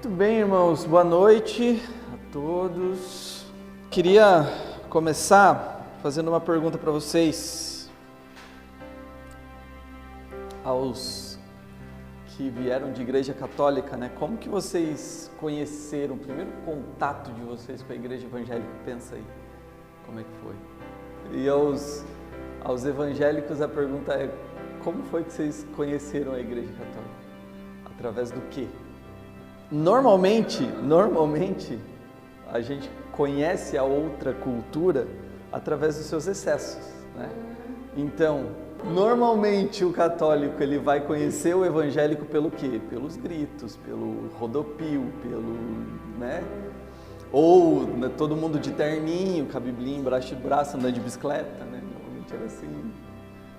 Muito bem, irmãos, boa noite a todos. Queria começar fazendo uma pergunta para vocês, aos que vieram de igreja católica, né? Como que vocês conheceram, o primeiro contato de vocês com a igreja evangélica? Pensa aí, como é que foi? E aos evangélicos a pergunta é, como foi que vocês conheceram a igreja católica? Através do quê? Normalmente, a gente conhece a outra cultura através dos seus excessos, né? Então, normalmente o católico ele vai conhecer o evangélico pelo quê? Pelos gritos, pelo rodopio, né? Ou né, todo mundo de terninho, com a biblinha embaixo do braço, andando de bicicleta, né? Normalmente era assim.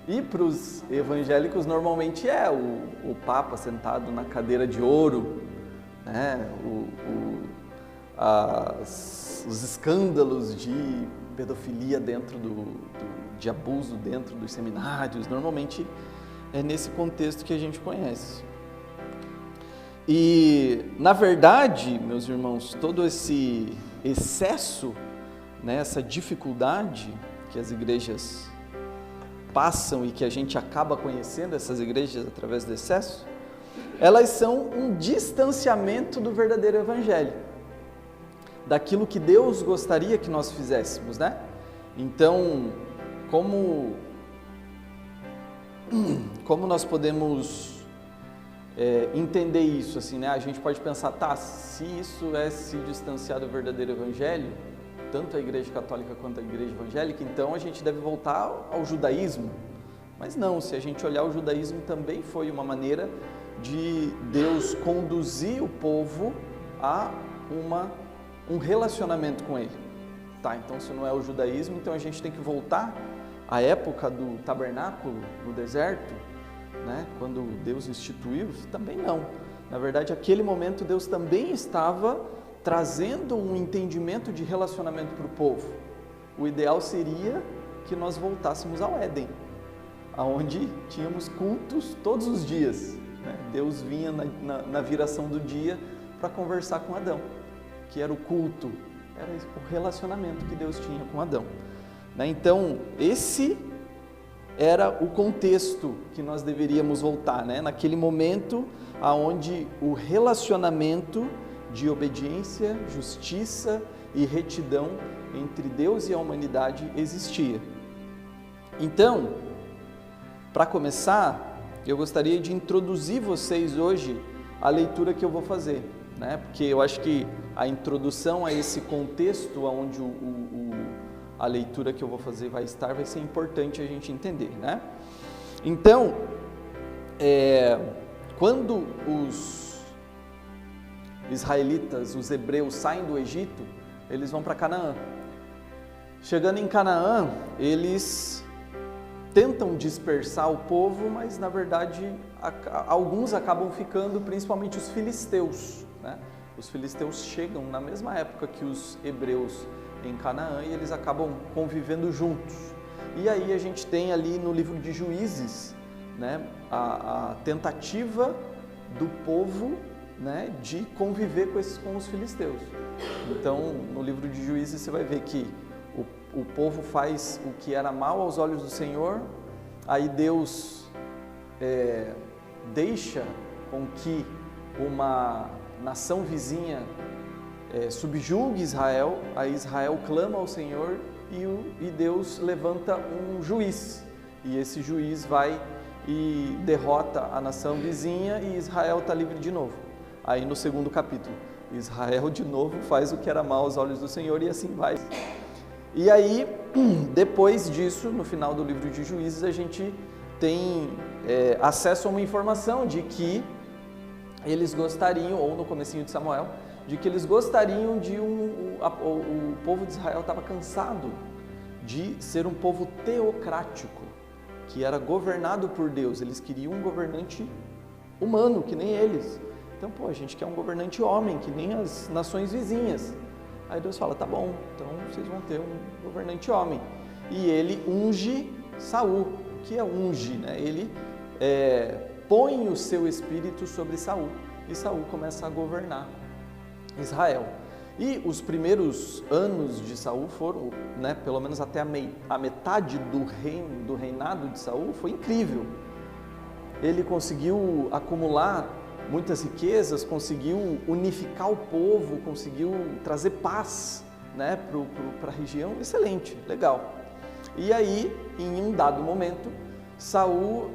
E para os evangélicos normalmente é o Papa sentado na cadeira de ouro, né? Os escândalos de pedofilia dentro de abuso dentro dos seminários, normalmente é nesse contexto que a gente conhece. E, na verdade, meus irmãos, todo esse excesso, né, essa dificuldade que as igrejas passam e que a gente acaba conhecendo essas igrejas através do excesso, elas são um distanciamento do verdadeiro evangelho, daquilo que Deus gostaria que nós fizéssemos, né? Então, como nós podemos entender isso, assim, né? A gente pode pensar, se isso é se distanciar do verdadeiro evangelho, tanto a igreja católica quanto a igreja evangélica, então a gente deve voltar ao judaísmo. Mas não, se a gente olhar, o judaísmo também foi uma maneira de Deus conduzir o povo a um relacionamento com Ele. Tá, então se não é o judaísmo, então a gente tem que voltar à época do tabernáculo no deserto, né? Quando Deus instituiu, também não. Na verdade, naquele momento Deus também estava trazendo um entendimento de relacionamento para o povo. O ideal seria que nós voltássemos ao Éden, onde tínhamos cultos todos os dias, né? Deus vinha na viração do dia para conversar com Adão, que era o culto, era o relacionamento que Deus tinha com Adão, né? Então, esse era o contexto que nós deveríamos voltar, né? Naquele momento onde o relacionamento de obediência, justiça e retidão entre Deus e a humanidade existia. Então, para começar, eu gostaria de introduzir vocês hoje a leitura que eu vou fazer, né? Porque eu acho que a introdução a esse contexto onde a leitura que eu vou fazer vai ser importante a gente entender, né? Então, quando os israelitas, os hebreus saem do Egito, eles vão para Canaã. Chegando em Canaã, eles tentam dispersar o povo, mas na verdade alguns acabam ficando, principalmente os filisteus, né? Os filisteus chegam na mesma época que os hebreus em Canaã e eles acabam convivendo juntos. E aí a gente tem ali no livro de Juízes, né, a tentativa do povo, né, de conviver com os filisteus. Então, no livro de Juízes você vai ver que o povo faz o que era mal aos olhos do Senhor, aí Deus deixa com que uma nação vizinha subjugue Israel, aí Israel clama ao Senhor e Deus levanta um juiz, e esse juiz vai e derrota a nação vizinha e Israel está livre de novo. Aí no segundo capítulo, Israel de novo faz o que era mal aos olhos do Senhor e assim vai. E aí, depois disso, no final do livro de Juízes, a gente tem acesso a uma informação de que eles gostariam, ou no comecinho de Samuel, de que eles gostariam de o povo de Israel estava cansado de ser um povo teocrático, que era governado por Deus. Eles queriam um governante humano, que nem eles. Então, a gente quer um governante homem, que nem as nações vizinhas. Aí Deus fala, tá bom, então vocês vão ter um governante homem. E ele unge Saul. O que é unge, né? Ele põe o seu espírito sobre Saul. E Saul começa a governar Israel. E os primeiros anos de Saul foram, né, pelo menos até a metade do reinado de Saul, foi incrível. Ele conseguiu acumular muitas riquezas, conseguiu unificar o povo, conseguiu trazer paz, né, para a região. Excelente, legal. E aí, em um dado momento, Saul,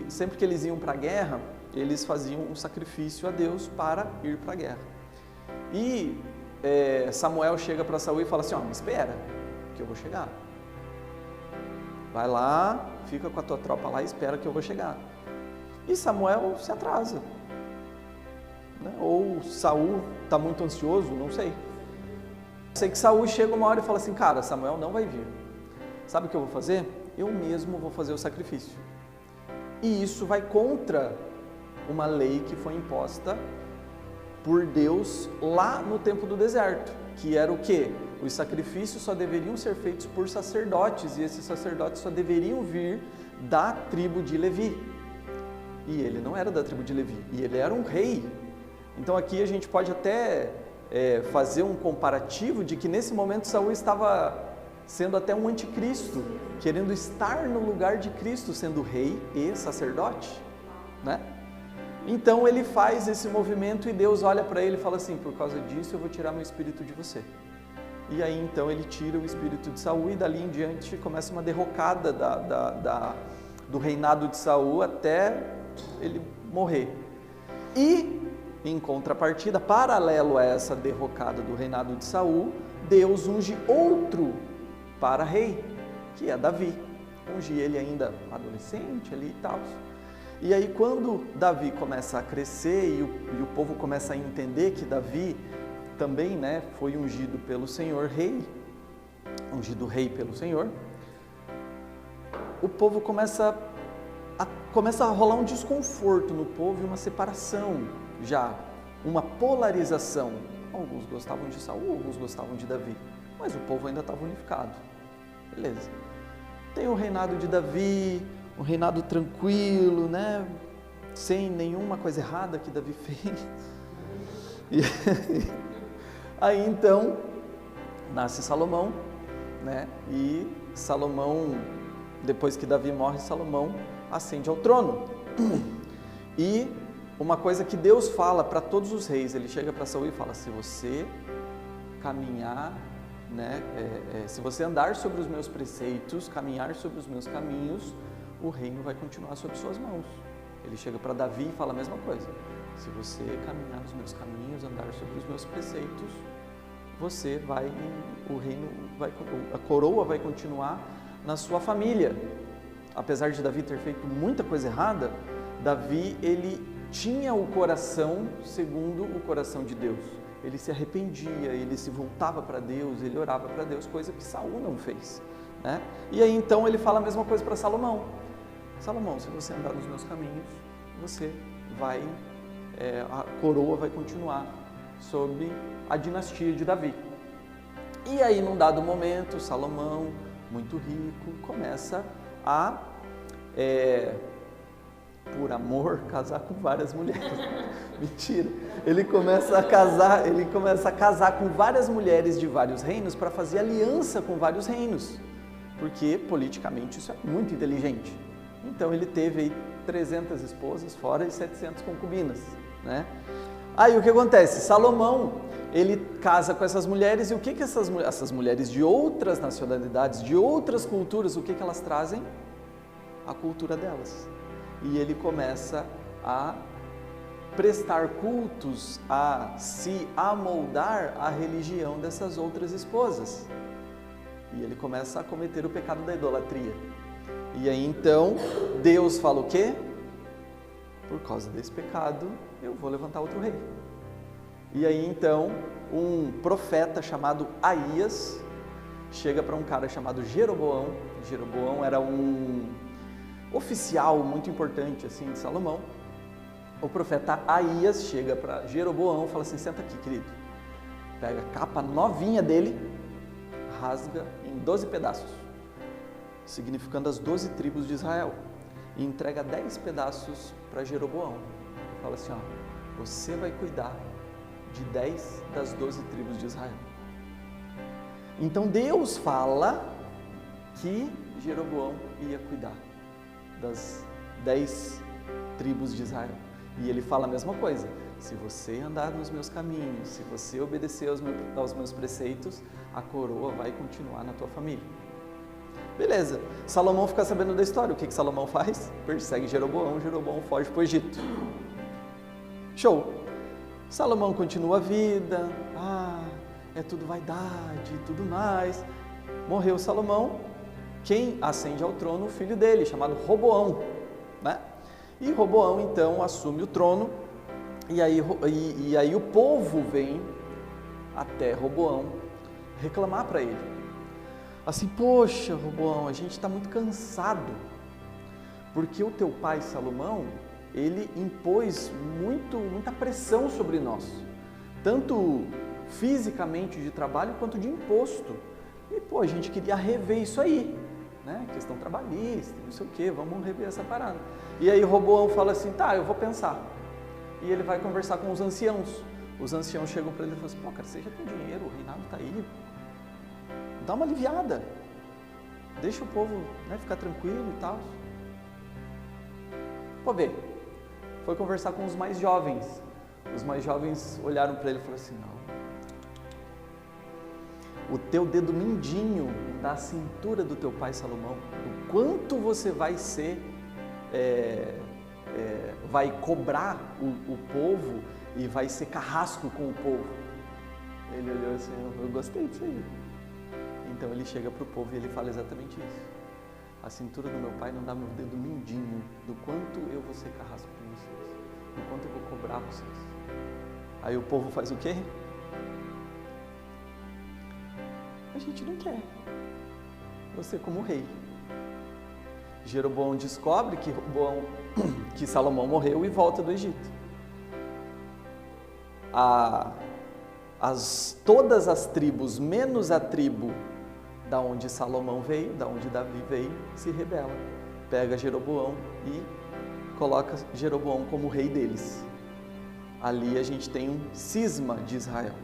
sempre que eles iam para a guerra, eles faziam um sacrifício a Deus para ir para a guerra. E Samuel chega para Saul e fala assim: me espera, que eu vou chegar. Vai lá, fica com a tua tropa lá e espera que eu vou chegar. E Samuel se atrasa, né? Ou Saul está muito ansioso, não sei. Sei que Saul chega uma hora e fala assim: cara, Samuel não vai vir. Sabe o que eu vou fazer? Eu mesmo vou fazer o sacrifício. E isso vai contra uma lei que foi imposta por Deus lá no tempo do deserto, que era o quê? Os sacrifícios só deveriam ser feitos por sacerdotes, e esses sacerdotes só deveriam vir da tribo de Levi. E ele não era da tribo de Levi, e ele era um rei. Então aqui a gente pode até fazer um comparativo de que nesse momento Saul estava sendo até um anticristo, querendo estar no lugar de Cristo, sendo rei e sacerdote, né? Então ele faz esse movimento e Deus olha para ele e fala assim: por causa disso eu vou tirar meu espírito de você. E aí então ele tira o espírito de Saul e dali em diante começa uma derrocada do reinado de Saul até ele morrer. E em contrapartida, paralelo a essa derrocada do reinado de Saul, Deus unge outro para rei, que é Davi. Unge ele ainda adolescente ali e tal. E aí quando Davi começa a crescer e o povo começa a entender que Davi também, né, foi ungido pelo Senhor rei, ungido rei pelo Senhor, o povo começa a rolar um desconforto no povo e uma separação já, uma polarização. Alguns gostavam de Saul, alguns gostavam de Davi, mas o povo ainda estava unificado. Beleza. Tem o reinado de Davi, um reinado tranquilo, né? Sem nenhuma coisa errada que Davi fez. E aí então nasce Salomão, né? E Salomão, depois que Davi morre, Salomão ascende ao trono. E uma coisa que Deus fala para todos os reis, ele chega para Saul e fala: se você caminhar, né, se você andar sobre os meus preceitos, caminhar sobre os meus caminhos, o reino vai continuar sob suas mãos. Ele chega para Davi e fala a mesma coisa: se você caminhar nos meus caminhos, andar sobre os meus preceitos, o reino a coroa vai continuar na sua família. Apesar de Davi ter feito muita coisa errada, Davi, ele tinha o coração segundo o coração de Deus. Ele se arrependia, ele se voltava para Deus, ele orava para Deus, coisa que Saul não fez, né? E aí então ele fala a mesma coisa para Salomão: Salomão, se você andar nos meus caminhos, você vai, a coroa vai continuar sob a dinastia de Davi. E aí num dado momento, Salomão, muito rico, começa a, por amor, casar com várias mulheres. Mentira. Ele começa a casar com várias mulheres de vários reinos para fazer aliança com vários reinos, porque politicamente isso é muito inteligente. Então ele teve aí 300 esposas, fora e 700 concubinas, né? Aí o que acontece? Salomão, ele casa com essas mulheres, e o que essas mulheres de outras nacionalidades, de outras culturas, o que elas trazem? A cultura delas. E ele começa a prestar cultos, a se amoldar à religião dessas outras esposas. E ele começa a cometer o pecado da idolatria. E aí então, Deus fala o quê? Por causa desse pecado, eu vou levantar outro rei. E aí então, um profeta chamado Aías chega para um cara chamado Jeroboão. Jeroboão era um oficial muito importante assim de Salomão. O profeta Aías chega para Jeroboão e fala assim: senta aqui, querido. Pega a capa novinha dele, rasga em 12 pedaços, significando as 12 tribos de Israel, e entrega 10 pedaços para Jeroboão. Fala assim: ó, você vai cuidar de 10 das 12 tribos de Israel. Então Deus fala que Jeroboão ia cuidar das 10 tribos de Israel. E ele fala a mesma coisa: se você andar nos meus caminhos, se você obedecer aos meus preceitos, a coroa vai continuar na tua família. Beleza, Salomão fica sabendo da história. O que Salomão faz? Persegue Jeroboão, Jeroboão foge para o Egito. Show! Salomão continua a vida, é tudo vaidade, tudo mais. Morreu Salomão, quem ascende ao trono? O filho dele, chamado Roboão, né? E Roboão então assume o trono, e aí o povo vem até Roboão reclamar para ele. Assim, poxa, Roboão, a gente está muito cansado, porque o teu pai Salomão, ele impôs muita pressão sobre nós, tanto fisicamente de trabalho quanto de imposto. E a gente queria rever isso aí, né? Questão trabalhista, não sei o que, vamos rever essa parada. E aí Roboão fala assim, tá, eu vou pensar. E ele vai conversar com os anciãos. Os anciãos chegam para ele e falam assim, cara, você já tem dinheiro, o reinado está aí, dá uma aliviada, deixa o povo, né, ficar tranquilo e tal. Pode ver, foi conversar com os mais jovens. Os mais jovens olharam para ele e falaram assim, não, o teu dedo mindinho da cintura do teu pai Salomão, o quanto você vai ser, vai cobrar o povo e vai ser carrasco com o povo. Ele olhou assim, eu gostei disso aí. Então ele chega para o povo e ele fala exatamente isso. A cintura do meu pai não dá meu dedo mindinho do quanto eu vou ser carrasco com vocês, do quanto eu vou cobrar vocês. Aí o povo faz o quê? A gente não quer você como rei. Jeroboão descobre que Salomão morreu e volta do Egito. Todas as tribos, menos a tribo da onde Salomão veio, da onde Davi veio, se rebela. Pega Jeroboão e coloca Jeroboão como rei deles. Ali a gente tem um cisma de Israel,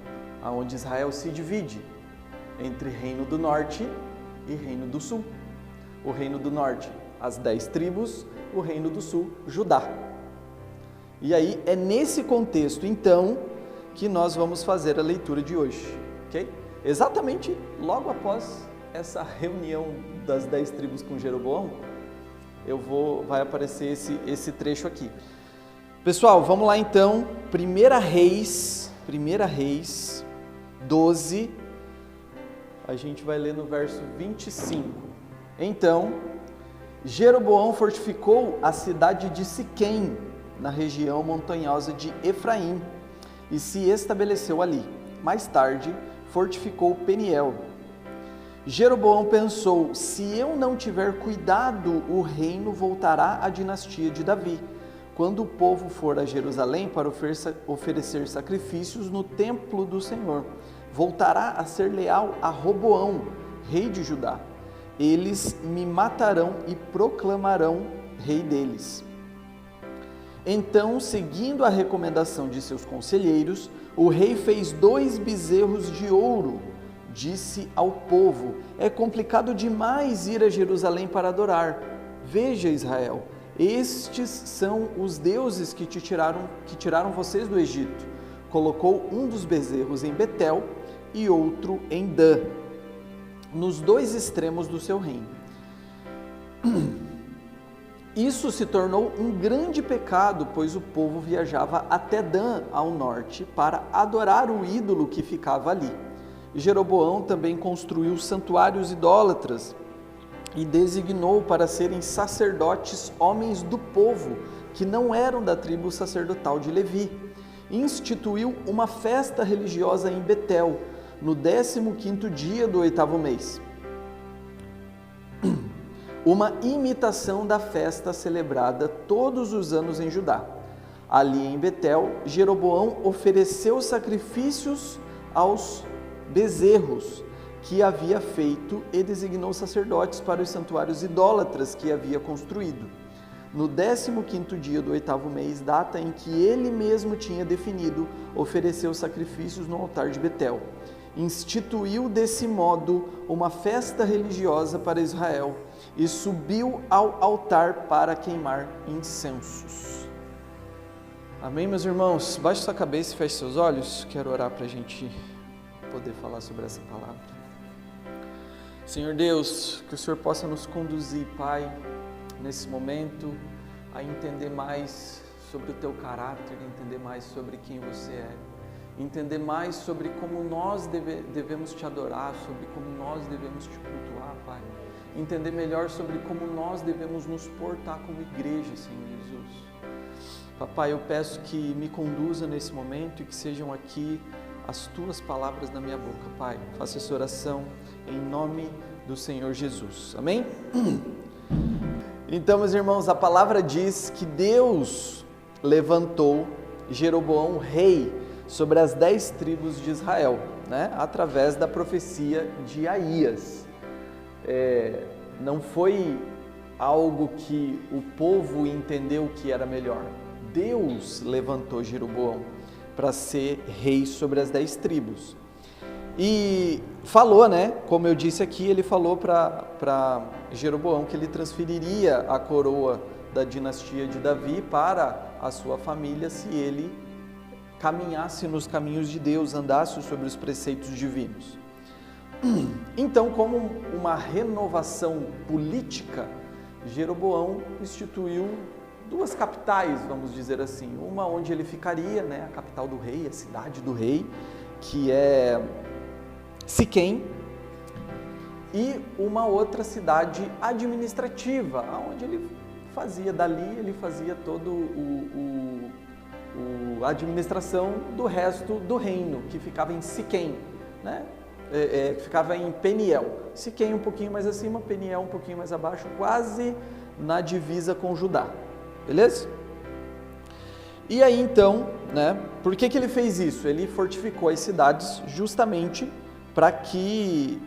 onde Israel se divide entre Reino do Norte e Reino do Sul. O Reino do Norte, as 10 tribos, o Reino do Sul, Judá. E aí é nesse contexto, então, que nós vamos fazer a leitura de hoje, ok? Exatamente logo após essa reunião das 10 tribos com Jeroboão, vai aparecer esse trecho aqui. Pessoal, vamos lá então, 1 Reis 12, a gente vai ler no verso 25. Então, Jeroboão fortificou a cidade de Siquém, na região montanhosa de Efraim, e se estabeleceu ali. Mais tarde, fortificou Peniel. Jeroboão pensou, se eu não tiver cuidado, o reino voltará à dinastia de Davi. Quando o povo for a Jerusalém para oferecer sacrifícios no templo do Senhor, voltará a ser leal a Roboão, rei de Judá. Eles me matarão e proclamarão rei deles. Então, seguindo a recomendação de seus conselheiros, o rei fez 2 bezerros de ouro. Disse ao povo, é complicado demais ir a Jerusalém para adorar. Veja, Israel, estes são os deuses que tiraram vocês do Egito. Colocou um dos bezerros em Betel e outro em Dan, nos 2 extremos do seu reino. Isso se tornou um grande pecado, pois o povo viajava até Dan, ao norte, para adorar o ídolo que ficava ali. Jeroboão também construiu santuários idólatras e designou para serem sacerdotes homens do povo, que não eram da tribo sacerdotal de Levi. Instituiu uma festa religiosa em Betel, no 15º dia do 8º mês. Uma imitação da festa celebrada todos os anos em Judá. Ali em Betel, Jeroboão ofereceu sacrifícios aos bezerros que havia feito e designou sacerdotes para os santuários idólatras que havia construído. no 15º dia do 8º mês, data em que ele mesmo tinha definido, ofereceu sacrifícios no altar de Betel. Instituiu desse modo uma festa religiosa para Israel e subiu ao altar para queimar incensos. Amém, meus irmãos? Baixe sua cabeça e feche seus olhos. Quero orar para a gente poder falar sobre essa palavra. Senhor Deus, que o Senhor possa nos conduzir, Pai, nesse momento, a entender mais sobre o Teu caráter, entender mais sobre quem Você é, entender mais sobre como nós devemos Te adorar, sobre como nós devemos Te cultuar, Pai, entender melhor sobre como nós devemos nos portar como igreja, Senhor Jesus. Papai, eu peço que me conduza nesse momento e que sejam aqui as Tuas palavras na minha boca, Pai. Faça essa oração em nome do Senhor Jesus. Amém? Então, meus irmãos, a palavra diz que Deus levantou Jeroboão rei sobre as 10 tribos de Israel, né? Através da profecia de Aías. Não foi algo que o povo entendeu que era melhor. Deus levantou Jeroboão para ser rei sobre as 10 tribos. E falou, né? Como eu disse aqui, ele falou para Jeroboão que ele transferiria a coroa da dinastia de Davi para a sua família se ele caminhasse nos caminhos de Deus, andasse sobre os preceitos divinos. Então, como uma renovação política, Jeroboão instituiu 2 capitais, vamos dizer assim. Uma onde ele ficaria, né? A capital do rei, a cidade do rei, que é Siquém, e uma outra cidade administrativa, onde ele fazia todo a administração do resto do reino, que ficava em Siquém, né? Que ficava em Peniel. Siquém um pouquinho mais acima, Peniel um pouquinho mais abaixo, quase na divisa com Judá, beleza? E aí então, né? Por que ele fez isso? Ele fortificou as cidades justamente para que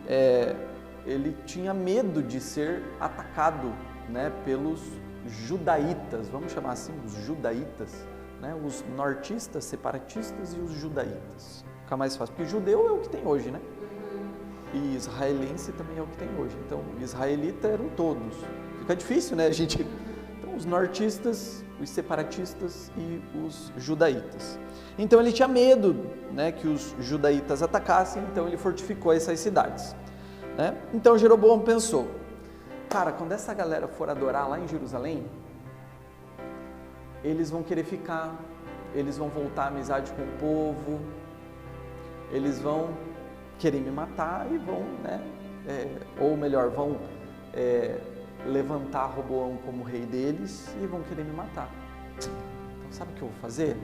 ele tinha medo de ser atacado, né, pelos judaítas, vamos chamar assim, os judaítas, né, os nortistas, separatistas e os judaítas. Fica mais fácil, porque judeu é o que tem hoje, né? E israelense também é o que tem hoje. Então, israelita eram todos. Fica difícil, né, a gente... Então, os nortistas, os separatistas e os judaítas. Então ele tinha medo, né, que os judaítas atacassem, então ele fortificou essas cidades, né? Então Jeroboão pensou, cara, quando essa galera for adorar lá em Jerusalém, eles vão querer ficar, eles vão voltar à amizade com o povo, eles vão querer me matar e vão, né, ou melhor, vão levantar Roboão como rei deles e vão querer me matar. Então sabe o que eu vou fazer?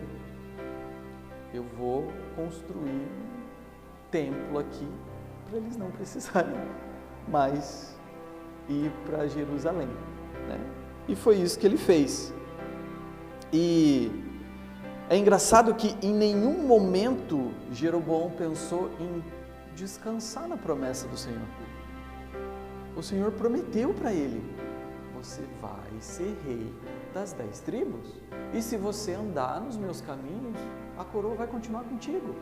Eu vou construir um templo aqui para eles não precisarem mais ir para Jerusalém, né? E foi isso que ele fez. E é engraçado que em nenhum momento Jeroboão pensou em descansar na promessa do Senhor. O Senhor prometeu para ele: você vai ser rei das 10 tribos, e se você andar nos meus caminhos, a coroa vai continuar contigo.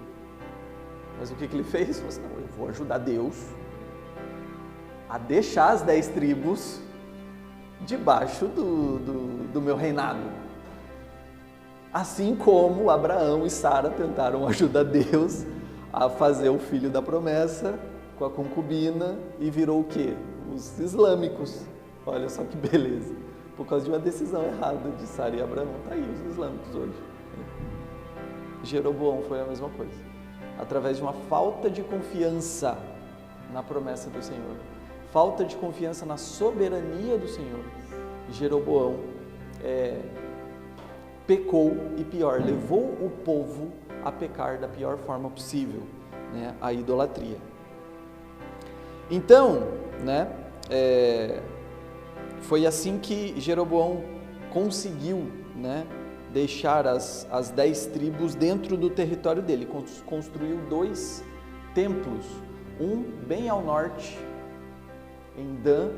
Mas o que ele fez? Ele falou assim, não, eu vou ajudar Deus a deixar as 10 tribos debaixo do meu reinado. Assim como Abraão e Sara tentaram ajudar Deus a fazer o filho da promessa com a concubina e virou o quê? Os islâmicos. Olha só que beleza. Por causa de uma decisão errada de Sara e Abraão. Está aí os islâmicos hoje. Jeroboão foi a mesma coisa. Através de uma falta de confiança na promessa do Senhor, falta de confiança na soberania do Senhor, Jeroboão pecou e pior, levou o povo a pecar da pior forma possível, né, a idolatria. Então, né, foi assim que Jeroboão conseguiu, né, deixar as 10 tribos dentro do território dele. Construiu 2 templos, um bem ao norte, em Dan,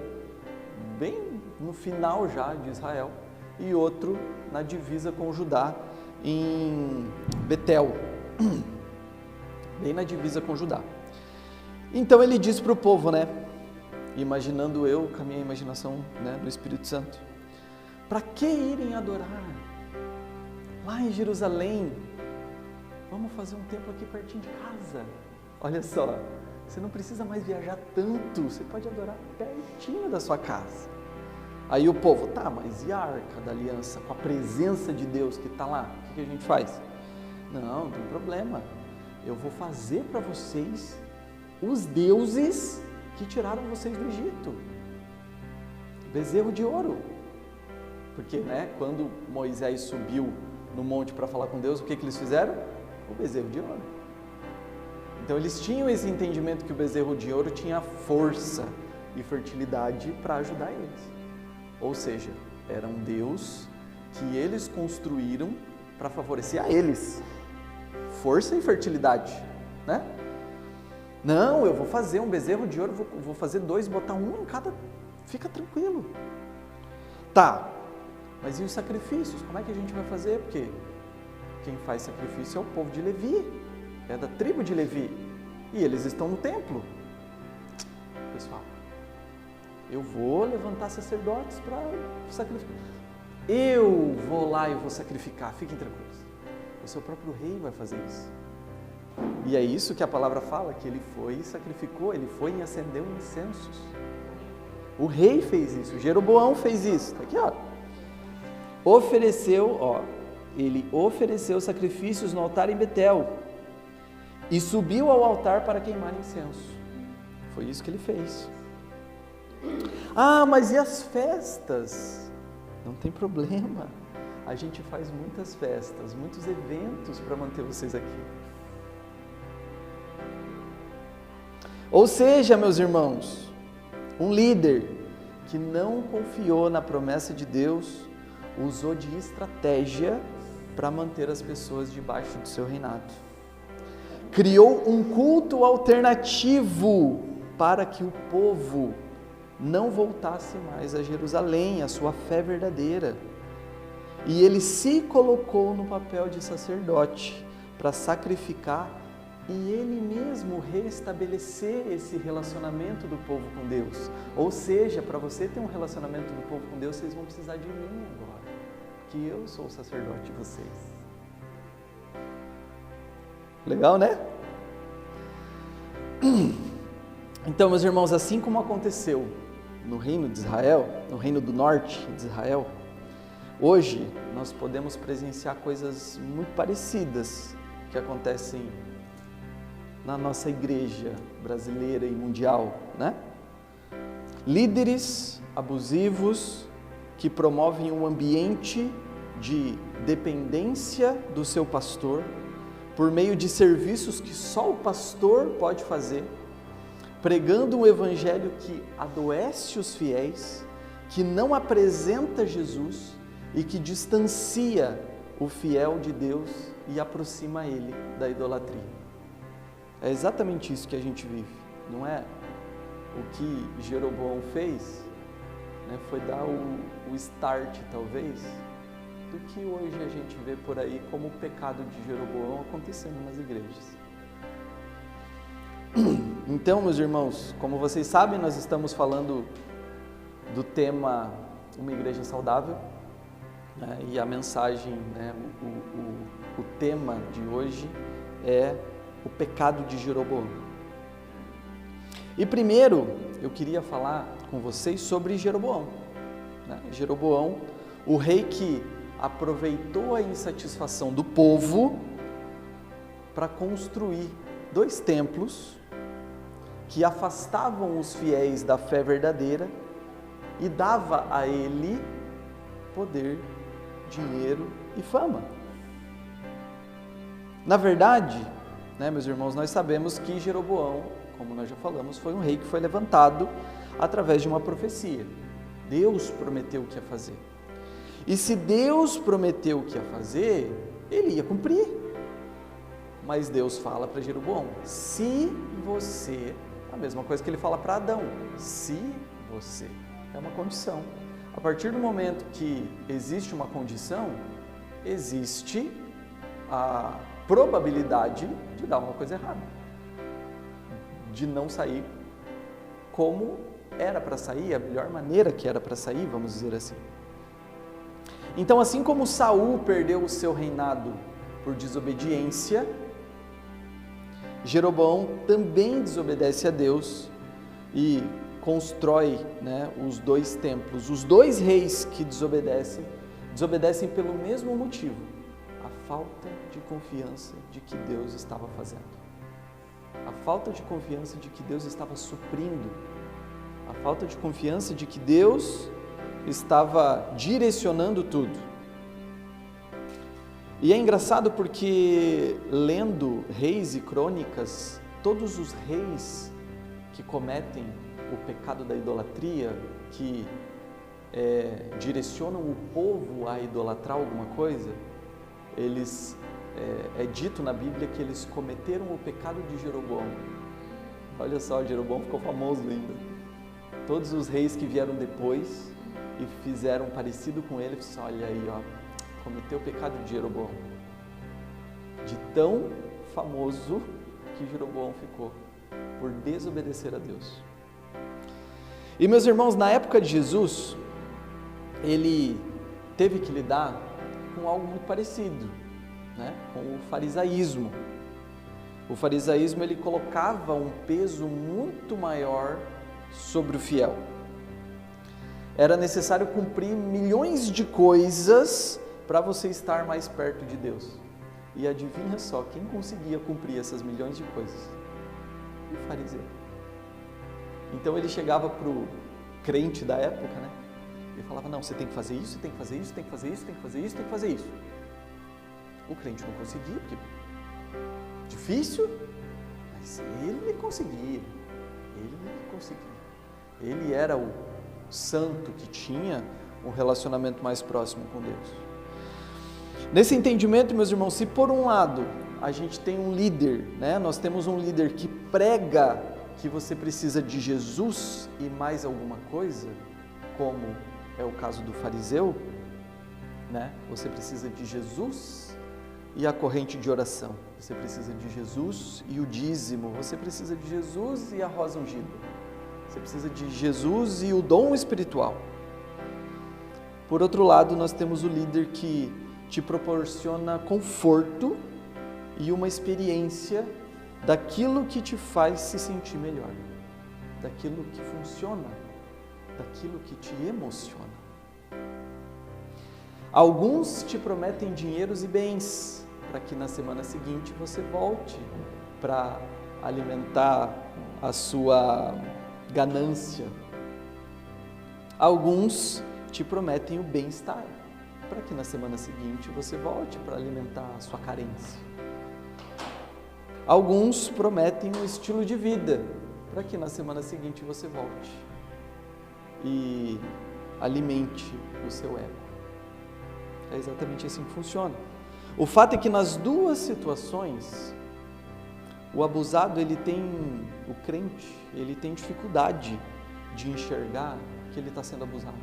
bem no final já de Israel, e outro na divisa com Judá, em Betel, bem na divisa com Judá. Então ele diz para o povo, né, imaginando eu com a minha imaginação, né, do Espírito Santo, para que irem adorar lá em Jerusalém? Vamos fazer um templo aqui pertinho de casa. Olha só, você não precisa mais viajar tanto, você pode adorar pertinho da sua casa. Aí o povo, tá, mas e a Arca da Aliança, com a presença de Deus que está lá, o que a gente faz? Não tem problema, eu vou fazer para vocês os deuses que tiraram vocês do Egito. Bezerro de ouro. Porque, né, quando Moisés subiu no monte para falar com Deus, o que eles fizeram? O bezerro de ouro. Então eles tinham esse entendimento que o bezerro de ouro tinha força e fertilidade para ajudar eles. Ou seja, era um Deus que eles construíram para favorecer a eles. Força e fertilidade, né? Não, eu vou fazer um bezerro de ouro, vou fazer 2, botar um em cada, fica tranquilo. Tá, mas e os sacrifícios? Como é que a gente vai fazer? Porque quem faz sacrifício é o povo de Levi, é da tribo de Levi, e eles estão no templo. Pessoal, eu vou levantar sacerdotes para sacrificar. Eu vou lá e vou sacrificar, fiquem tranquilos. O seu próprio rei vai fazer isso. E é isso que a palavra fala, que ele foi e sacrificou, ele foi e acendeu incensos. O rei fez isso, Jeroboão fez isso. Tá aqui, ó. Ele ofereceu sacrifícios no altar em Betel e subiu ao altar para queimar incenso. Foi isso que ele fez. Ah, mas e as festas? Não tem problema. A gente faz muitas festas, muitos eventos para manter vocês aqui. Ou seja, meus irmãos, um líder que não confiou na promessa de Deus, usou de estratégia para manter as pessoas debaixo do seu reinado. Criou um culto alternativo para que o povo não voltasse mais a Jerusalém, a sua fé verdadeira. E ele se colocou no papel de sacerdote para sacrificar e ele mesmo restabelecer esse relacionamento do povo com Deus. Ou seja, para você ter um relacionamento do povo com Deus, vocês vão precisar de mim agora, que eu sou o sacerdote de vocês. Legal, né? Então, meus irmãos, assim como aconteceu no reino de Israel, no reino do norte de Israel, hoje nós podemos presenciar coisas muito parecidas que acontecem na nossa igreja brasileira e mundial, né? Líderes abusivos que promovem um ambiente de dependência do seu pastor por meio de serviços que só o pastor pode fazer, pregando um evangelho que adoece os fiéis, que não apresenta Jesus e que distancia o fiel de Deus e aproxima ele da idolatria. É exatamente isso que a gente vive, não é? O que Jeroboão fez, né, foi dar o start, talvez, do que hoje a gente vê por aí como o pecado de Jeroboão acontecendo nas igrejas. Então, meus irmãos, como vocês sabem, nós estamos falando do tema Uma Igreja Saudável, né, e a mensagem, né, o tema de hoje é o pecado de Jeroboão. E primeiro, eu queria falar com vocês sobre Jeroboão. Né? Jeroboão, o rei que aproveitou a insatisfação do povo para construir 2 templos que afastavam os fiéis da fé verdadeira e dava a ele poder, dinheiro e fama. Na verdade, né, meus irmãos, nós sabemos que Jeroboão, como nós já falamos, foi um rei que foi levantado através de uma profecia. Deus prometeu o que ia fazer. E se Deus prometeu o que ia fazer, ele ia cumprir. Mas Deus fala para Jeroboão, se você, a mesma coisa que ele fala para Adão, se você, é uma condição. A partir do momento que existe uma condição, existe a probabilidade de dar uma coisa errada, de não sair como era para sair, a melhor maneira que era para sair, vamos dizer assim. Então, assim como Saul perdeu o seu reinado por desobediência, Jeroboão também desobedece a Deus e constrói, os 2 templos. Os 2 reis que desobedecem pelo mesmo motivo: a falta de confiança de que Deus estava fazendo, a falta de confiança de que Deus estava suprindo, a falta de confiança de que Deus estava direcionando tudo. E é engraçado porque, lendo Reis e Crônicas, todos os reis que cometem o pecado da idolatria, que direcionam o povo a idolatrar alguma coisa, é dito na Bíblia que eles cometeram o pecado de Jeroboão. Olha só, Jeroboão ficou famoso ainda. Todos os reis que vieram depois e fizeram parecido com ele, olha aí, cometeu o pecado de Jeroboão. De tão famoso que Jeroboão ficou por desobedecer a Deus. E meus irmãos, na época de Jesus, ele teve que lidar com algo muito parecido, com o farisaísmo. O farisaísmo, ele colocava um peso muito maior sobre o fiel. Era necessário cumprir milhões de coisas para você estar mais perto de Deus. E adivinha só, quem conseguia cumprir essas milhões de coisas? O fariseu. Então ele chegava para o crente da época, e falava: não, você tem que fazer isso, tem que fazer isso, tem que fazer isso, tem que fazer isso, tem que fazer isso. O crente não conseguia, porque difícil, mas ele conseguia. Ele era o santo que tinha um relacionamento mais próximo com Deus. Nesse entendimento, meus irmãos, se por um lado a gente tem um líder, nós temos um líder que prega que você precisa de Jesus e mais alguma coisa, como é o caso do fariseu, você precisa de Jesus e a corrente de oração, você precisa de Jesus e o dízimo, você precisa de Jesus e a rosa ungida, você precisa de Jesus e o dom espiritual. Por outro lado, nós temos o líder que te proporciona conforto e uma experiência daquilo que te faz se sentir melhor, daquilo que funciona, daquilo que te emociona. Alguns te prometem dinheiros e bens para que na semana seguinte você volte para alimentar a sua ganância. Alguns te prometem o bem-estar para que na semana seguinte você volte para alimentar a sua carência. Alguns prometem um estilo de vida para que na semana seguinte você volte e alimente o seu ego. É exatamente assim que funciona. O fato é que nas 2 situações, o abusado, o crente, ele tem dificuldade de enxergar que ele está sendo abusado.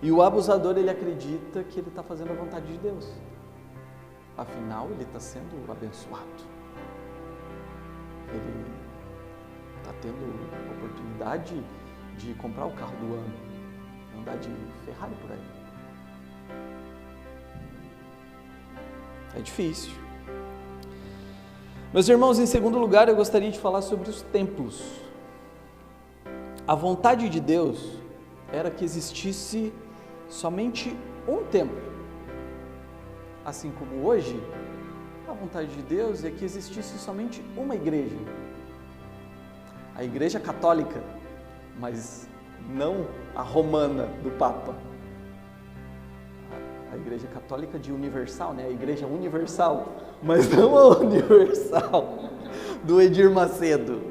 E o abusador, ele acredita que ele está fazendo a vontade de Deus. Afinal, ele está sendo abençoado. Ele está tendo a oportunidade de comprar o carro do ano, andar de Ferrari por aí. É difícil. Meus irmãos, em segundo lugar, eu gostaria de falar sobre os templos. A vontade de Deus era que existisse somente um templo. Assim como hoje, a vontade de Deus é que existisse somente uma igreja. A igreja católica, mas não a romana do Papa. A igreja católica de universal, a igreja universal, mas não a universal do Edir Macedo,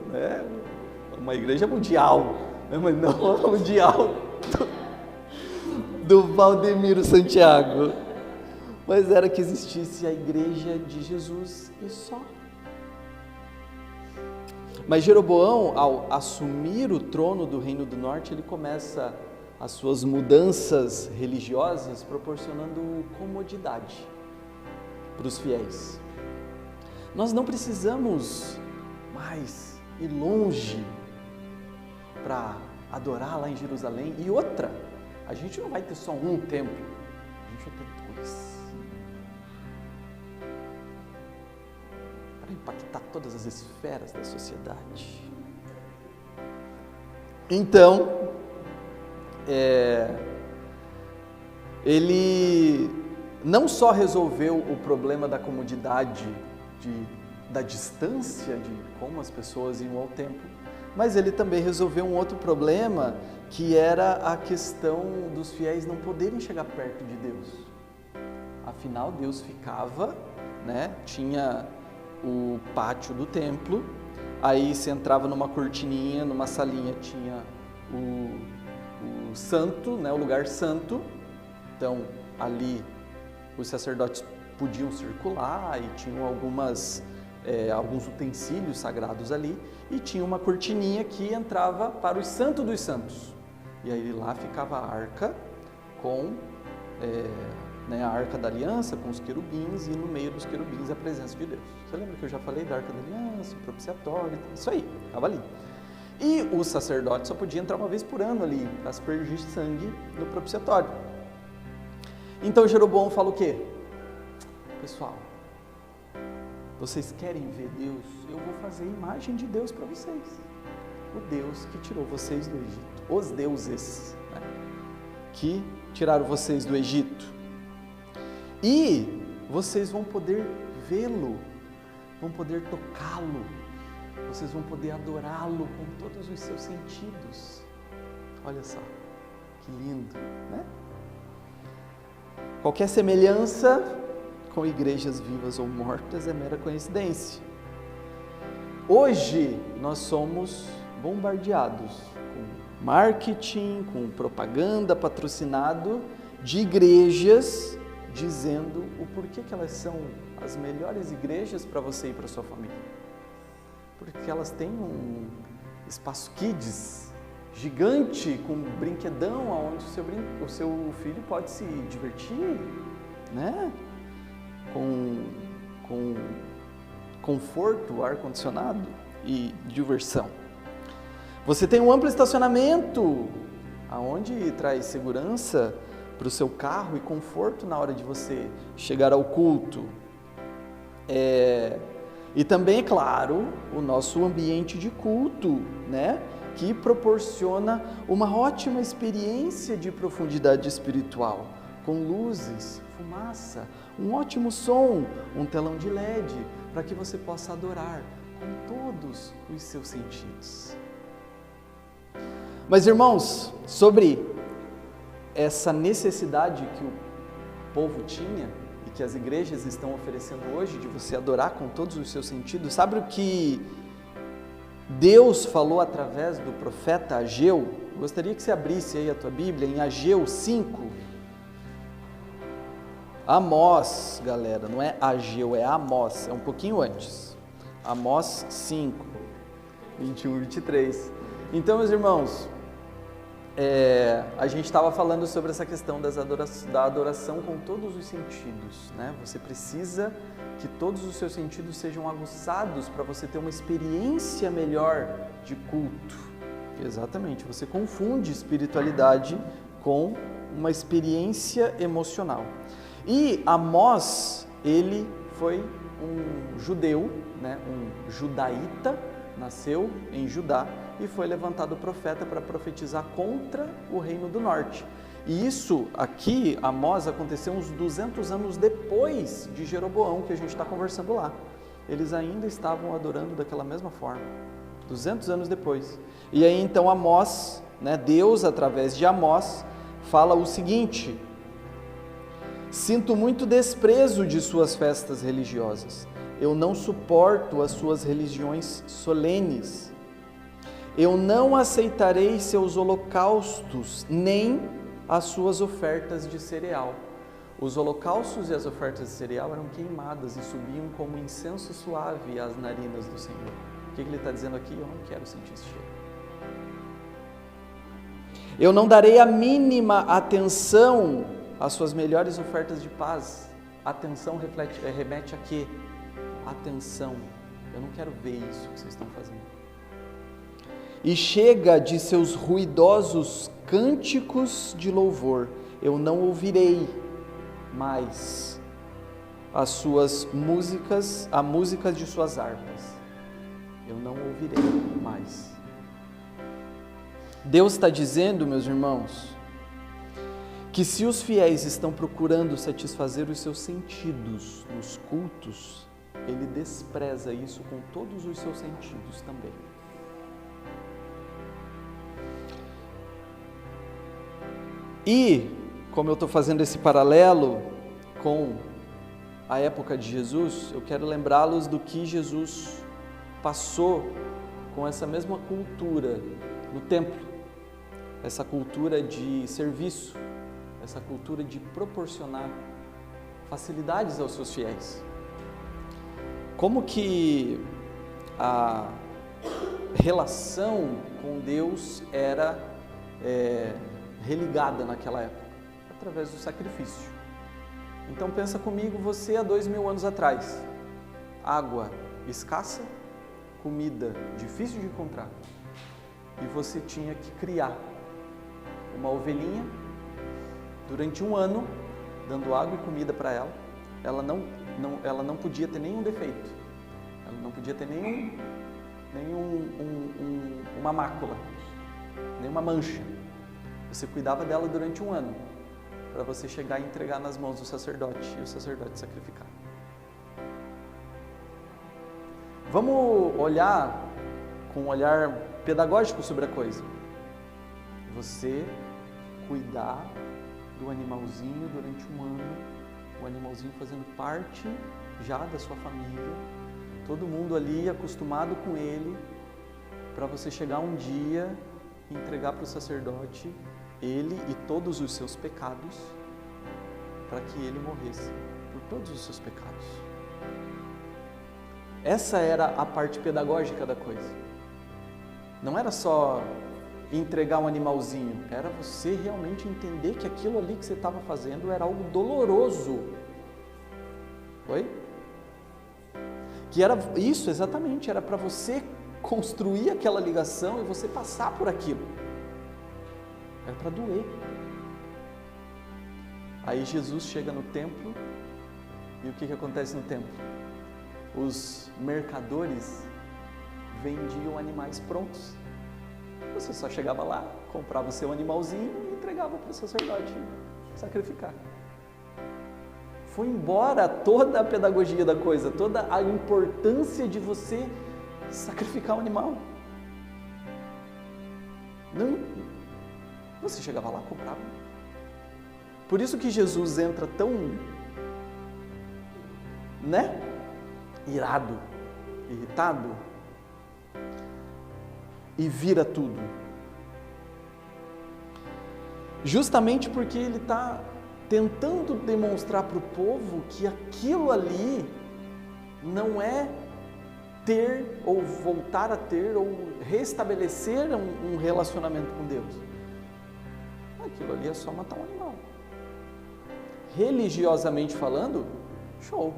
uma igreja mundial, mas não a mundial do Valdemiro Santiago, mas era que existisse a igreja de Jesus e só. Mas Jeroboão, ao assumir o trono do Reino do Norte, ele começa as suas mudanças religiosas proporcionando comodidade para os fiéis. Nós não precisamos mais ir longe para adorar lá em Jerusalém. E outra, a gente não vai ter só um templo, a gente vai ter dois. Para impactar todas as esferas da sociedade. Então, ele não só resolveu o problema da comodidade, da distância de como as pessoas iam ao templo, mas ele também resolveu um outro problema, que era a questão dos fiéis não poderem chegar perto de Deus. Afinal, Deus ficava, tinha o pátio do templo, aí você entrava numa cortininha, numa salinha, tinha o santo, o lugar santo. Então, ali os sacerdotes podiam circular e tinham alguns utensílios sagrados ali, e tinha uma cortininha que entrava para o Santo dos Santos. E aí lá ficava a arca com a Arca da Aliança, com os querubins, e no meio dos querubins a presença de Deus. Você lembra que eu já falei da Arca da Aliança, o propiciatório, isso aí, ficava ali. E o sacerdote só podia entrar uma vez por ano ali, para aspergir sangue no propiciatório. Então Jeroboão fala o quê? Pessoal, vocês querem ver Deus? Eu vou fazer a imagem de Deus para vocês. O Deus que tirou vocês do Egito. Os deuses, que tiraram vocês do Egito. E vocês vão poder vê-lo, vão poder tocá-lo, vocês vão poder adorá-lo com todos os seus sentidos. Olha só, que lindo, né? Qualquer semelhança com igrejas vivas ou mortas é mera coincidência. Hoje nós somos bombardeados com marketing, com propaganda patrocinado de igrejas dizendo o porquê que elas são as melhores igrejas para você e para sua família. Porque elas têm um espaço kids gigante, com um brinquedão onde o seu filho pode se divertir, com conforto, ar-condicionado e diversão. Você tem um amplo estacionamento, aonde traz segurança para o seu carro e conforto na hora de você chegar ao culto. E também, é claro, o nosso ambiente de culto, que proporciona uma ótima experiência de profundidade espiritual, com luzes, fumaça, um ótimo som, um telão de LED, para que você possa adorar com todos os seus sentidos. Mas, irmãos, sobre essa necessidade que o povo tinha e que as igrejas estão oferecendo hoje de você adorar com todos os seus sentidos, sabe o que Deus falou através do profeta Ageu? Gostaria que você abrisse aí a tua Bíblia em Ageu 5. Amós, galera, não é Ageu, é Amós, é um pouquinho antes. Amós 5, 21 e 23. Então, meus irmãos, a gente estava falando sobre essa questão da adoração com todos os sentidos, Você precisa que todos os seus sentidos sejam aguçados para você ter uma experiência melhor de culto. Exatamente, você confunde espiritualidade com uma experiência emocional. E Amós, ele foi um judeu, um judaíta, nasceu em Judá e foi levantado profeta para profetizar contra o reino do norte. E isso aqui, Amós, aconteceu uns 200 anos depois de Jeroboão, que a gente está conversando lá. Eles ainda estavam adorando daquela mesma forma, 200 anos depois. E aí então Amós, Deus através de Amós, fala o seguinte: sinto muito desprezo de suas festas religiosas. Eu não suporto as suas religiões solenes. Eu não aceitarei seus holocaustos, nem as suas ofertas de cereal. Os holocaustos e as ofertas de cereal eram queimadas e subiam como incenso suave às narinas do Senhor. O que ele está dizendo aqui? Eu não quero sentir esse cheiro. Eu não darei a mínima atenção às suas melhores ofertas de paz. Atenção remete a quê? Atenção. Eu não quero ver isso que vocês estão fazendo. E chega de seus ruidosos cânticos de louvor. Eu não ouvirei mais as suas músicas, a música de suas harpas. Eu não ouvirei mais. Deus está dizendo, meus irmãos, que se os fiéis estão procurando satisfazer os seus sentidos nos cultos, Ele despreza isso com todos os seus sentidos também. E, como eu estou fazendo esse paralelo com a época de Jesus, eu quero lembrá-los do que Jesus passou com essa mesma cultura no templo, essa cultura de serviço, essa cultura de proporcionar facilidades aos seus fiéis. Como que a relação com Deus era religada naquela época? Através do sacrifício. Então pensa comigo, você há 2000 anos atrás, água escassa, comida difícil de encontrar, e você tinha que criar uma ovelhinha durante 1 ano, dando água e comida para ela. Ela não podia ter nenhum defeito, ela não podia ter uma mácula, nenhuma mancha. Você cuidava dela durante 1 ano, para você chegar e entregar nas mãos do sacerdote e o sacerdote sacrificar. Vamos olhar com um olhar pedagógico sobre a coisa. Você cuidar do animalzinho durante 1 ano, o animalzinho fazendo parte já da sua família, todo mundo ali acostumado com ele, para você chegar um dia e entregar para o sacerdote ele e todos os seus pecados, para que ele morresse por todos os seus pecados. Essa era a parte pedagógica da coisa. Não era só entregar um animalzinho, era você realmente entender que aquilo ali que você estava fazendo era algo doloroso. Oi? Que era isso, exatamente, era para você construir aquela ligação e você passar por aquilo. Era para doer. Aí Jesus chega no templo e o que acontece no templo? Os mercadores vendiam animais prontos. Você só chegava lá, comprava o seu animalzinho e entregava para o sacerdote sacrificar. Foi embora toda a pedagogia da coisa, toda a importância de você sacrificar o animal. Não, você chegava lá, comprava. Por isso que Jesus entra tão, irado, irritado, e vira tudo. Justamente porque ele está tentando demonstrar para o povo que aquilo ali não é ter ou voltar a ter ou restabelecer um relacionamento com Deus. Aquilo ali é só matar um animal. Religiosamente falando, show.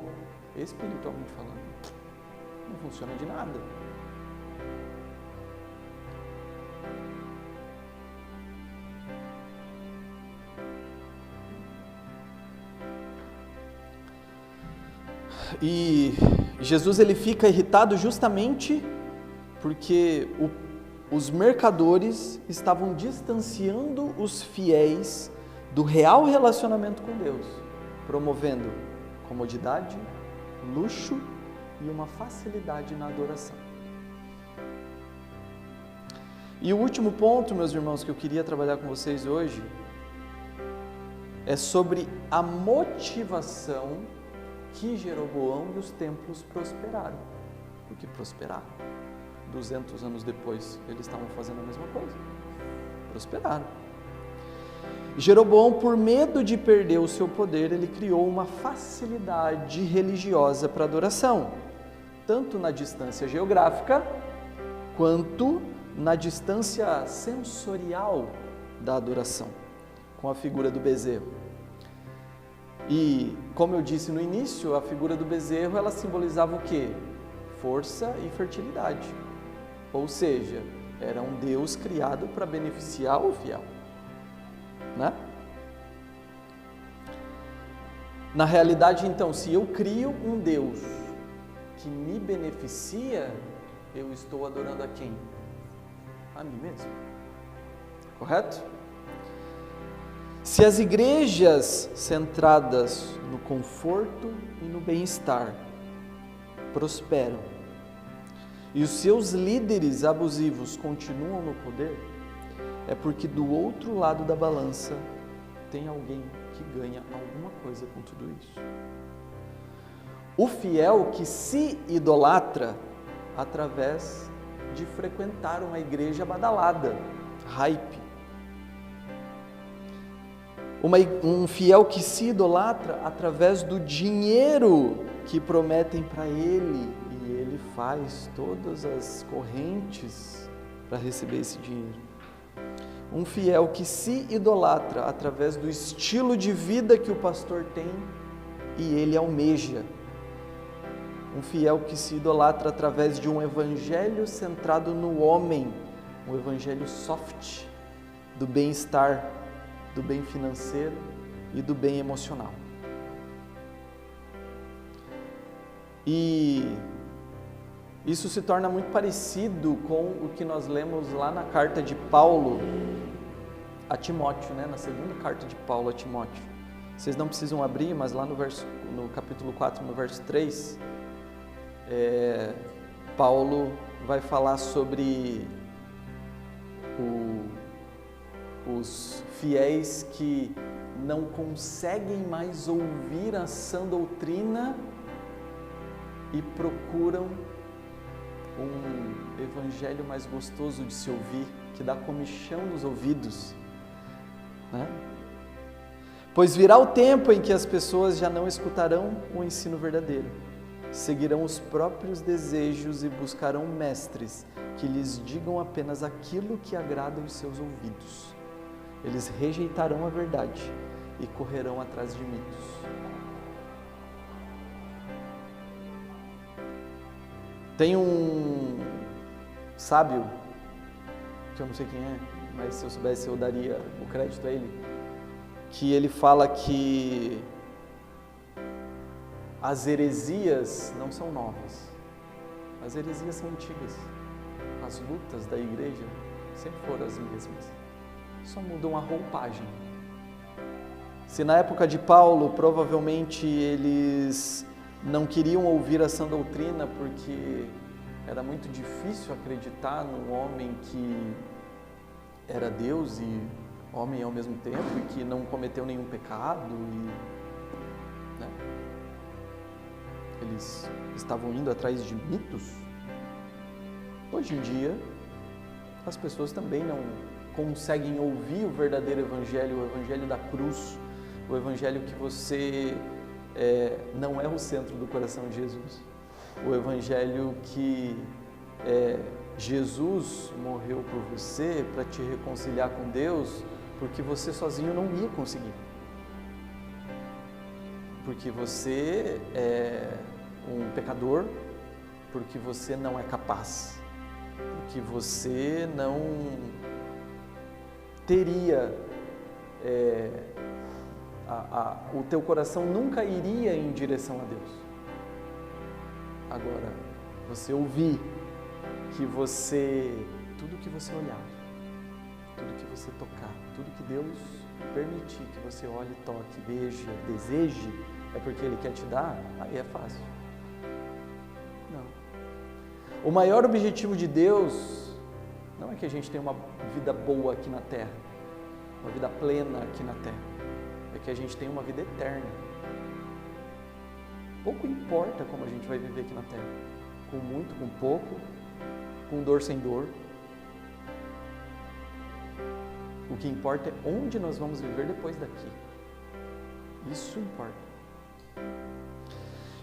Espiritualmente falando, não funciona de nada. E Jesus ele fica irritado justamente porque os mercadores estavam distanciando os fiéis do real relacionamento com Deus, promovendo comodidade, luxo e uma facilidade na adoração. E o último ponto, meus irmãos, que eu queria trabalhar com vocês hoje é sobre a motivação que Jeroboão e os templos prosperaram. Porque prosperaram. 200 anos depois, eles estavam fazendo a mesma coisa. Prosperaram. Jeroboão, por medo de perder o seu poder, ele criou uma facilidade religiosa para adoração, tanto na distância geográfica, quanto na distância sensorial da adoração, com a figura do bezerro. E, como eu disse no início, a figura do bezerro, ela simbolizava o quê? Força e fertilidade. Ou seja, era um Deus criado para beneficiar o fiel, né? Na realidade, então, se eu crio um Deus que me beneficia, eu estou adorando a quem? A mim mesmo. Correto? Se as igrejas centradas no conforto e no bem-estar prosperam, e os seus líderes abusivos continuam no poder, é porque do outro lado da balança tem alguém que ganha alguma coisa com tudo isso. O fiel que se idolatra através de frequentar uma igreja badalada, hype. Um fiel que se idolatra através do dinheiro que prometem para ele, e ele faz todas as correntes para receber esse dinheiro. Um fiel que se idolatra através do estilo de vida que o pastor tem e ele almeja. Um fiel que se idolatra através de um evangelho centrado no homem, um evangelho soft, do bem-estar, do bem financeiro e do bem emocional. E isso se torna muito parecido com o que nós lemos lá na carta de Paulo a Timóteo, né? Na segunda carta de Paulo a Timóteo. Vocês não precisam abrir, mas lá no capítulo 4, no verso 3, Paulo vai falar sobre os fiéis que não conseguem mais ouvir a sã doutrina e procuram um evangelho mais gostoso de se ouvir, que dá comichão nos ouvidos, né? Pois virá o tempo em que as pessoas já não escutarão o ensino verdadeiro, seguirão os próprios desejos e buscarão mestres que lhes digam apenas aquilo que agrada os seus ouvidos. Eles rejeitarão a verdade e correrão atrás de mitos. Tem um sábio, que eu não sei quem é, mas se eu soubesse eu daria o crédito a ele, que ele fala que as heresias não são novas, as heresias são antigas. As lutas da igreja sempre foram as mesmas, só mudam a roupagem. Se na época de Paulo, provavelmente eles não queriam ouvir a sã doutrina porque era muito difícil acreditar num homem que era Deus e homem ao mesmo tempo e que não cometeu nenhum pecado, né? Eles estavam indo atrás de mitos. Hoje em dia, as pessoas também não conseguem ouvir o verdadeiro evangelho, o evangelho da cruz, o evangelho que você não é o centro do coração de Jesus, o evangelho que Jesus morreu por você para te reconciliar com Deus, porque você sozinho não ia conseguir, porque você é um pecador, porque você não é capaz, porque você não teria, o teu coração nunca iria em direção a Deus. Agora, você ouvir que tudo que você olhar, tudo que você tocar, tudo que Deus permitir que você olhe, toque, veja, deseje, é porque Ele quer te dar, aí é fácil. Não. O maior objetivo de Deus não é que a gente tenha uma vida boa aqui na Terra, uma vida plena aqui na Terra, é que a gente tenha uma vida eterna. Pouco importa como a gente vai viver aqui na Terra, com muito, com pouco, com dor, sem dor. O que importa é onde nós vamos viver depois daqui. Isso importa.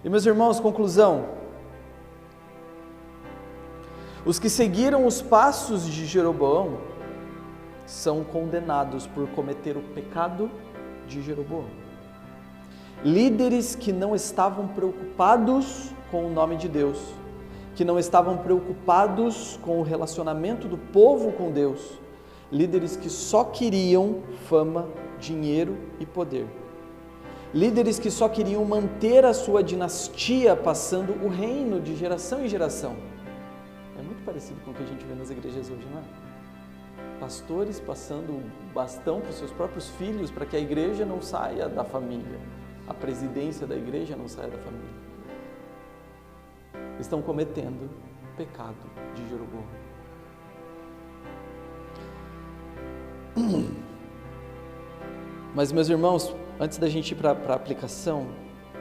E meus irmãos, conclusão. Os que seguiram os passos de Jeroboão são condenados por cometer o pecado de Jeroboão. Líderes que não estavam preocupados com o nome de Deus, que não estavam preocupados com o relacionamento do povo com Deus, líderes que só queriam fama, dinheiro e poder. Líderes que só queriam manter a sua dinastia passando o reino de geração em geração. É muito parecido com o que a gente vê nas igrejas hoje, não é? Pastores passando o bastão para os seus próprios filhos para que a igreja não saia da família, a presidência da igreja não saia da família. Estão cometendo o pecado de Jeroboão. Mas, meus irmãos, antes da gente ir para a aplicação,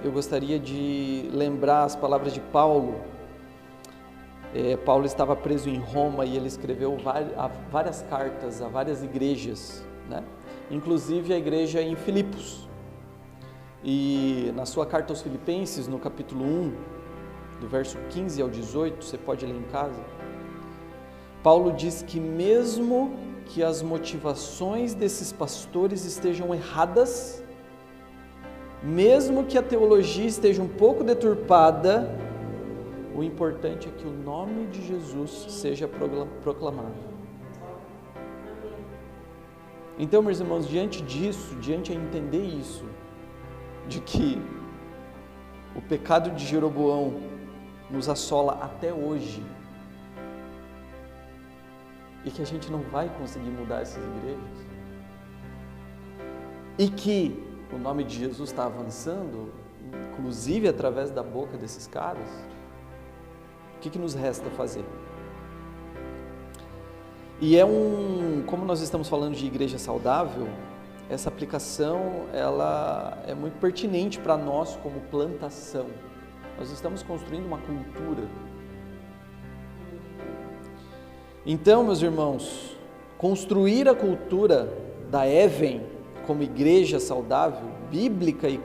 eu gostaria de lembrar as palavras de Paulo. Paulo estava preso em Roma e ele escreveu várias cartas a várias igrejas, né? Inclusive a igreja em Filipos. E na sua carta aos Filipenses, no capítulo 1, do verso 15 ao 18, você pode ler em casa, Paulo diz que mesmo que as motivações desses pastores estejam erradas, mesmo que a teologia esteja um pouco deturpada, o importante é que o nome de Jesus seja proclamado. Então, meus irmãos, diante disso, diante a entender isso, de que o pecado de Jeroboão nos assola até hoje, e que a gente não vai conseguir mudar essas igrejas, e que o nome de Jesus está avançando, inclusive através da boca desses caras, o que nos resta fazer? E como nós estamos falando de igreja saudável, essa aplicação ela é muito pertinente para nós como plantação. Nós estamos construindo uma cultura. Então, meus irmãos, construir a cultura da Even como igreja saudável, bíblica e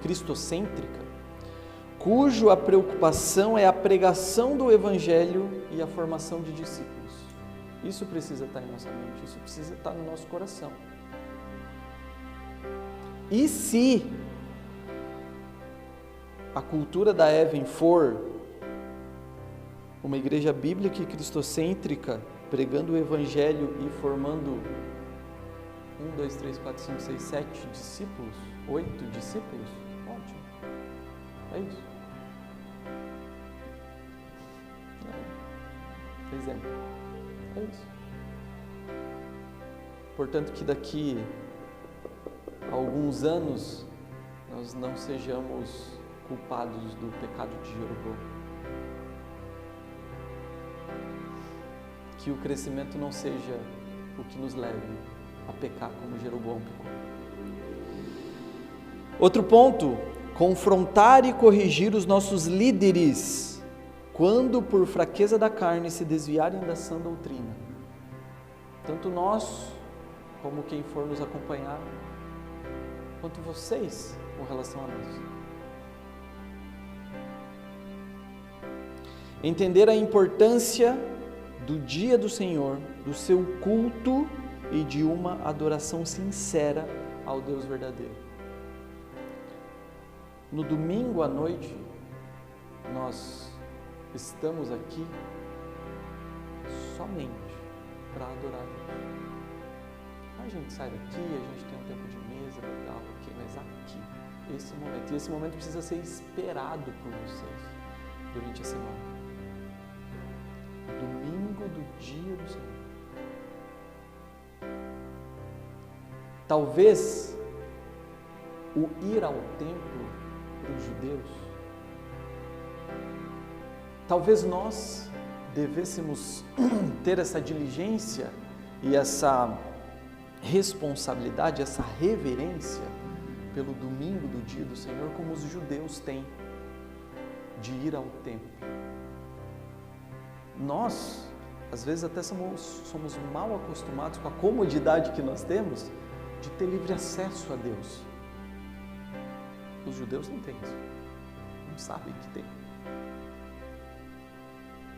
cristocêntrica, cujo a preocupação é a pregação do Evangelho e a formação de discípulos. Isso precisa estar em nossa mente, isso precisa estar no nosso coração. E se a cultura da Even for uma igreja bíblica e cristocêntrica, pregando o Evangelho e formando 1, 2, 3, 4, 5, 6, 7 discípulos, 8 discípulos, ótimo, é isso. Exemplo, é isso. Portanto, que daqui a alguns anos nós não sejamos culpados do pecado de Jeroboão. Que o crescimento não seja o que nos leve a pecar como Jeroboão pecou. Outro ponto, confrontar e corrigir os nossos líderes quando por fraqueza da carne se desviarem da sã doutrina. Tanto nós, como quem for nos acompanhar, quanto vocês com relação a nós. Entender a importância do dia do Senhor, do seu culto e de uma adoração sincera ao Deus verdadeiro. No domingo à noite, nós estamos aqui somente para adorar a Deus. A gente sai daqui, a gente tem um tempo de mesa, legal, ok, mas aqui, esse momento, e esse momento precisa ser esperado por vocês durante a semana. Domingo do dia do Senhor. Talvez o ir ao templo para os judeus, talvez nós devêssemos ter essa diligência e essa responsabilidade, essa reverência pelo domingo do dia do Senhor, como os judeus têm, de ir ao templo. Nós, às vezes, até somos mal acostumados com a comodidade que nós temos de ter livre acesso a Deus. Os judeus não têm isso, não sabem que tem.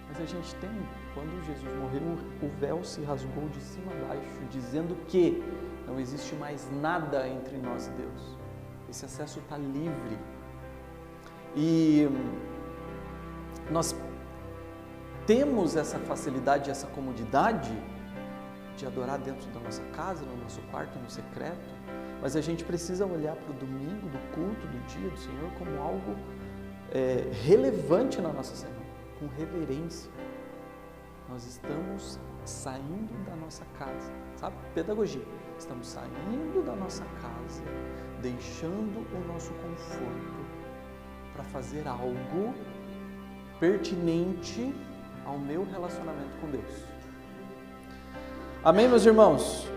Mas a gente tem, quando Jesus morreu, o véu se rasgou de cima a baixo, dizendo que não existe mais nada entre nós e Deus. Esse acesso está livre. E nós temos essa facilidade, essa comodidade de adorar dentro da nossa casa, no nosso quarto, no secreto, mas a gente precisa olhar para o domingo, do culto, do dia do Senhor, como algo relevante na nossa semana, com reverência. Nós estamos saindo da nossa casa, sabe? Pedagogia. Estamos saindo da nossa casa, deixando o nosso conforto para fazer algo pertinente ao meu relacionamento com Deus. Amém, meus irmãos?